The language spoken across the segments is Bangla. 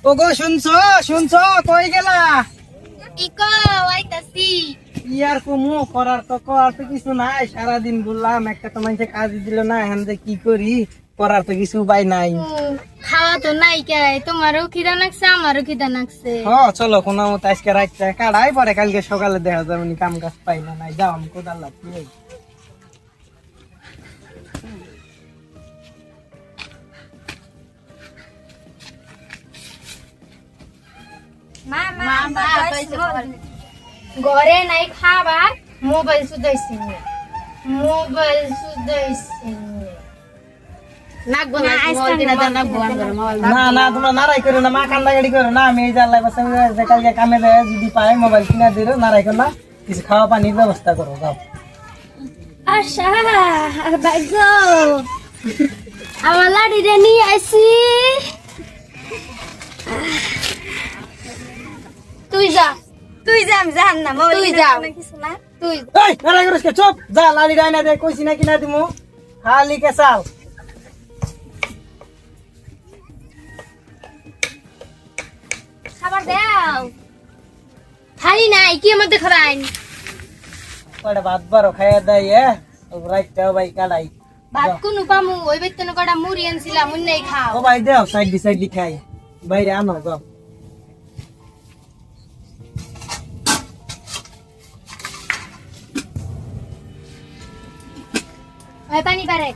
ওগো শুনছো শুনছো কই গেলা? ইকো আইতাছি। ইয়ার কুমু করার তো কিছু নাই, সারাদিন বললাম একটা তো মানুষে কাজ দিল না, এখন যে কি করি, করার তো কিছু উপায় নাই। খাওয়া তো নাই কে, তোমারও খিদা লাগছে আমারও খিদা লাগছে। চলো কোনো মতো আজকে রাতটা কাটাই, পরে কালকে সকালে দেখা যাবে কাম কাজ পাই না নাই, যাও আমি কোদাল লাগছি। ঘরে নাই খাবার, মোবাইল সুদাইছি মোবাইল সুদাইছি না না তোমরা নারাই করো না, মা কান্না গাড়ি করো না, আমি এই যে আল্লাহ বাঁচাবে কালকে কামে দেয় যদি পাই মোবাইল কিনা দিও, নারাই করো না, কিছু খাওয়া পানির ব্যবস্থা করো, যাও। আশা ভাগ্য আমার লাড়িটা নিয়ে আসি। তুই যা আমি যাম না, তুই যা কিছু না, তুই এই নারাই করিস কে, চুপ যা, লালি ডাইনা দে, কইছি না কিনা দিমু, খালি কে চাল। খাবার দাও, খাই নাই কি আমাদের খারাই কয়টা ভাত বারো খাইয়া দেয়, রাইটটাও ভাই কাটাই। ভাত কোনো পামু, ওই বেতন কটা মুড়ি আনছিলাম মুন্নাই খাও। ও ভাই দেও সাইড দি খাই, বাইরে আনো যাও। ওই পানি পারে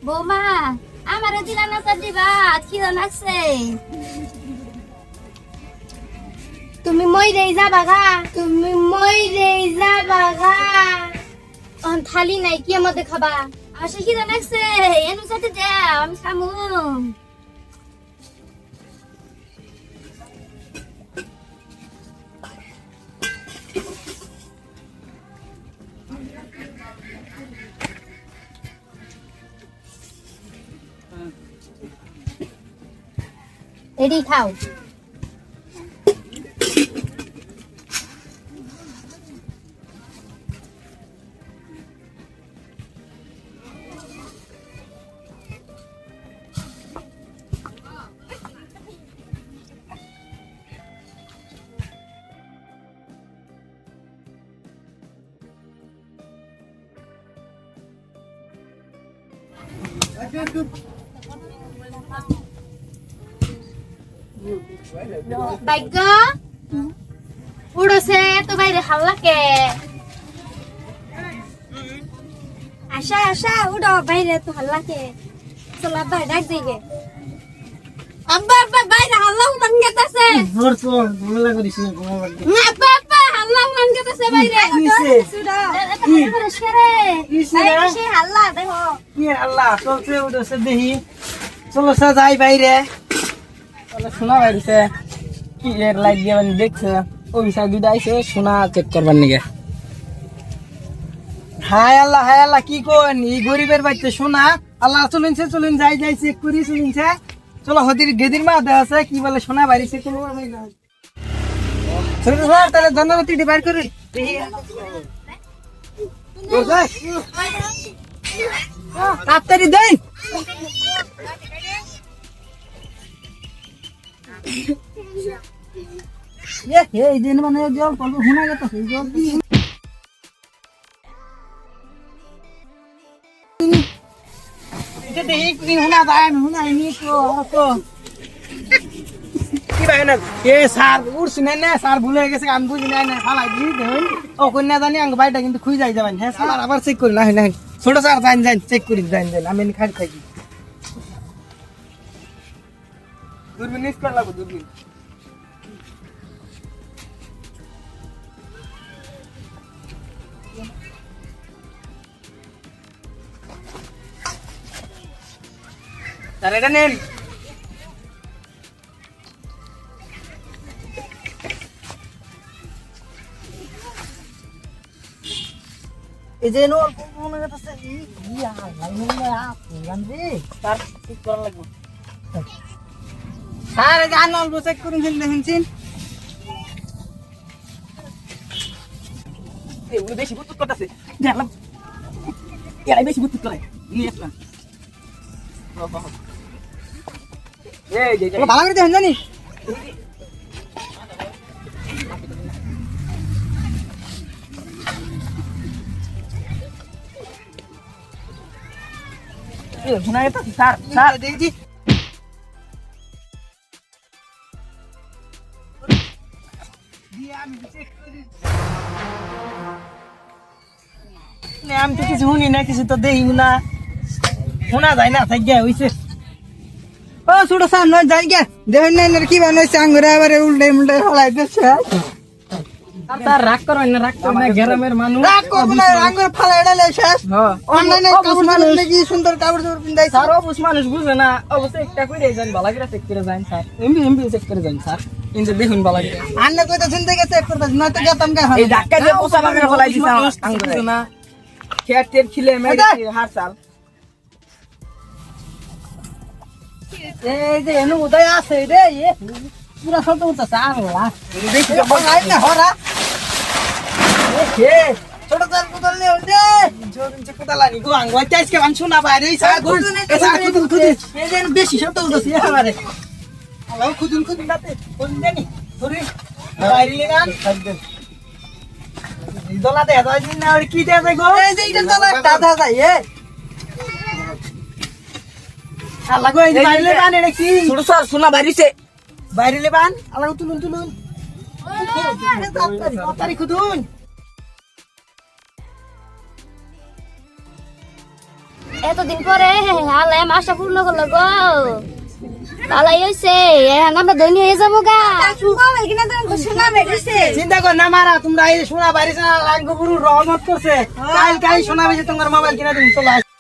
বৌমা, আমারও দিলা না তো দিবা, খিদা লাগছে। তুমি মইরেই যাবা গা, তুমি মইরেই যাবা গা। থালি নাই কি আমাদের খাবা, আমার সে খিদা লাগছে, এনু সাথে দাও আমি খামু। এডি খাও। ভাগ্য উড়ছে তো বাইরে হাল্লা কে। আশা আশা উড়ো বাইরে তো হাল্লা কে, চল আব্বা ডাক দিগে। আব্বা আব্বা বাইরে হাল্লা উড়ন গেতাছে। জোর চল ঝামেলা করিস না, ঘুমাবার দে। না আব্বা আব্বা হাল্লা উড়ন গেতাছে বাইরে। কিসে? কি রে? কিসে? বাইরে সে হাল্লা দেখো। কি আল্লাহ চলছে উঠেছে দেখি, চলো সে যাই বাইরে। চলো শোনা বাইরেছে কি এর লাইট দিয়ে মানে দেখছে, ওই সাইড দুইটা আইছে শোনা চেক করবার নিগে। হায় আল্লাহ কি কোন এই গরিবের বাড়িতে শোনা, আল্লাহ চলুনছে চলুন যাই যাই চেক করি চলুনছে। চলো হদির গেদির মা দেখা আছে কি বলে শোনা বাড়িছে কোনো তাহলে ধন্যবাদ বাইর করি তাড়াতাড়ি দেন। এই দিন মানে জল পড়বে শোনা গেছে জল দেখি শোনা যায় শোনায়নি তো কি ভাই না এ স্যার উড়ছি না স্যার ভুলে গেছে আমি বুঝি না ফালাই দিই দেখুন ও কন্যা জানি আঙ্গ বাড়িটা কিন্তু খুঁজে যাই যাবেন। হ্যাঁ স্যার আবার চেক করি না না ছোট স্যার যান চেক করি যান আমি খালি থাকি। দূরবীন নিস কর লাগবো দূরবীন স্যার এটা নেন এই যে নো অল্প মনে করতেছে ইয়া লাইনে জানবি স্যার ঠিক করা লাগবে স্যার এই যে আন অল্প চেক করুন শুনছেন এগুলো বেশি বুতুত করতেছে দেখলাম এরাই বেশি বুতুত করে নিয়ে আসলাম এই যে ভালো করে দেখেন জানি শোনা গেছে স্যার স্যার দেখছি আমি তো কিছু শুনি না কিছু তো দেখি না শোনা যায় না থাক গিয়া হইছে ও ছোট স্যার নয় যাই গিয়া দেখেন না কি বানাইছে আঙ্গুরে আবার উল্টে উল্টে ফলাই দিচ্ছে তার রাগ করো না রাগ করো না গ্রামের মানুষ রাগ করো না আঙ্গুরে ফলাই ডালে শেষ অনলাইনে কাপড় মানুষ নাকি সুন্দর কাপড় চোপড় পিন্দাই স্যার অবশ্য মানুষ বুঝে না অবশ্য একটা কইরে যান ভালো করে চেক করে যান স্যার এমবি চেক করে যান স্যার ইনজে দেখুন ভালো করে আন্না কইতা শুনতে গেছে চেক করতে না তো গেতাম গা এই ধাক্কা দিয়ে পোষা বাগরে ফলাই দিছ আঙ্গুরে না খেতের খিলে মেরে হার সাল এই যে এনু উদয় আছে রে এ পুরা সব উঠা স্যার আল্লাহ দেখি ভাই না হরা এ ছোট তার কুদল নে ওই জোরিন চে কুদলানি গো আঙ্গ আইতে আজকে মান শোনা বাইরে স্যার কুদুন এই যে বেশি সব উঠছে আমারে আল্লাহ কুদুন দাতে কুদুন দেনি সরি বাইরে লাগান দোলা দে দাই না আর কি দে গো এই যে এটা দোলা দাদা যাই এ আল্লাহ গো এই বাইরে বান এটা কি ছোট স্যার শোনা বাইরেছে বাইরে বান আল্লাহ তুলুন তুলুন তাড়াতাড়ি কুদুন এতদিন পরে হালে মাসটা পূর্ণ করলো গো তালাই হইছে এখন আমরা ধনী হয়ে যাবো গা চিন্তা কর না মারা তোমরা এই সোনা বাইরে লাগবো পুরো রহমত করছে কাল সোনা বেশি তোমার মোবাইল কিনা তুমি চলে